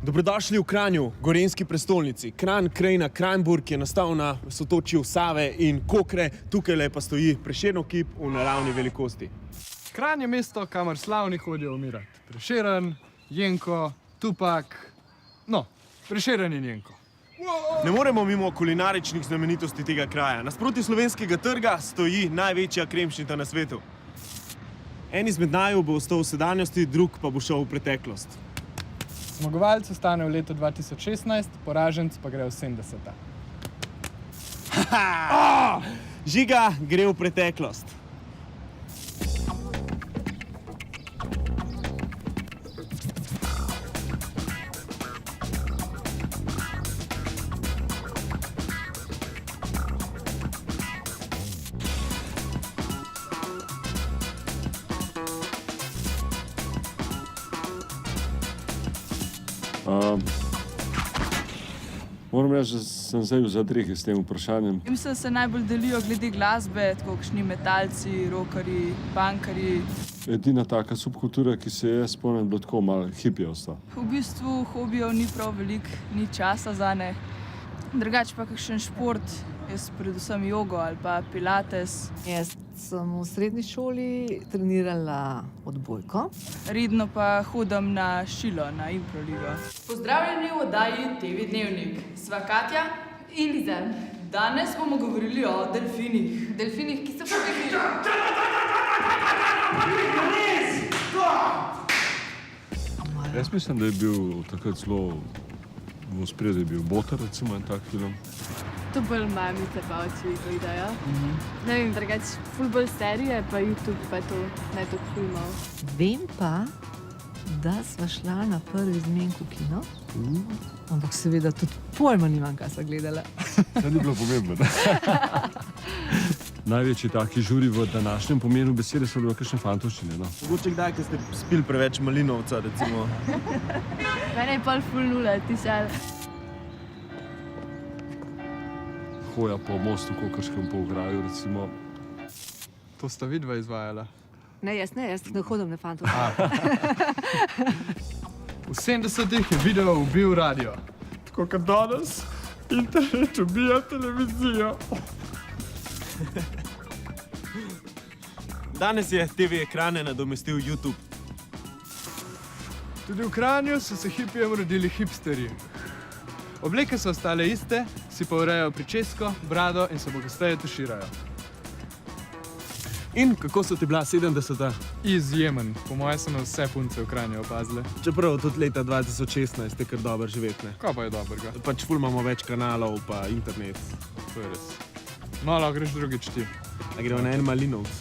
Dobrodošli v Kranju, gorenjski prestolnici. Kranj, krajina Kranjburg je nastal na sotočju Save in Kokre, tukaj pa stoji Prešernov kip v naravni velikosti. Kranj je mesto, kamor slavni hodijo umirati. Prešeren, Jenko, Tupak, no, Prešeren in Jenko. Ne moremo mimo kulinaričnih znamenitosti tega kraja. Nasproti Slovenskega trga stoji največja kremšnita na svetu. En izmed naju bo ostal v sedanjosti, drug pa bo šel v preteklost. Zmagovalec ostane v letu 2016, poraženc pa gre v 70. Žiga gre v preteklost. Moram reči, da sem zdaj v zadregi s tem vprašanjem. Mislim, da se najbolj delijo glede glasbe, tako kakšni metalci, rockerji, punkerji. Edina taka subkultura, ki se je spomnim, bilo tako malo hipijevstva. V bistvu hobijev ni prav veliko, ni časa zane. Drugače pa kakšen šport, jaz predvsem jogo ali pa pilates. Jaz sem v srednji šoli trenirala odbojko. Redno pa hodim na šilo, na improligo. Pozdravljeni v oddaji TV Dnevnik. Sva Katja in Liza. Danes bomo govorili o delfinih. Delfinih, ki so pobegnili. Jaz mislim, da je bil takrat zelo v ospredju je bil Boter, recimo, en tak film. To bolj mamice pa oči gledajo. Ne vem, drugače, ful bolj serije, pa YouTube, pa to, ne toliko filmov. Vem pa, da sva šla na prvi zmenk v kino, ampak seveda tudi pojma nimam, kaj sva gledala. To ni bilo pomembno, ne? Največji taki žuri v današnjem pomenu besede so bile kakšne fantovščine, no. Mogoče kdaj, ko ste spili preveč malinovca, recimo. Mene je pol ful nula, ti šal. Hoja po mostu Kokrškem, po ograju, recimo. To sta vidva izvajala. Ne, jaz ne hodim na fantov. V 70-ih je video ubil radio. Tako kot danes internet ubija televizijo. Danes je TV ekrane nadomestil YouTube. Tudi v Kranju so se hipijem rodili hipsterji. Obleke so ostale iste, si pa urejajo pričesko, brado in se pogosteje tuširajo. In kako so ti bila 70-ta? Izjemen. Po moje so me vse punce v Kranju opazile. Čeprav tudi leta 2016 je kar dobro živeti, ne? Kaj pa je dobrega? Pač ful imamo več kanalov pa internet. To je res. No, lahko greš drugič ti. A gremo na en malinovc.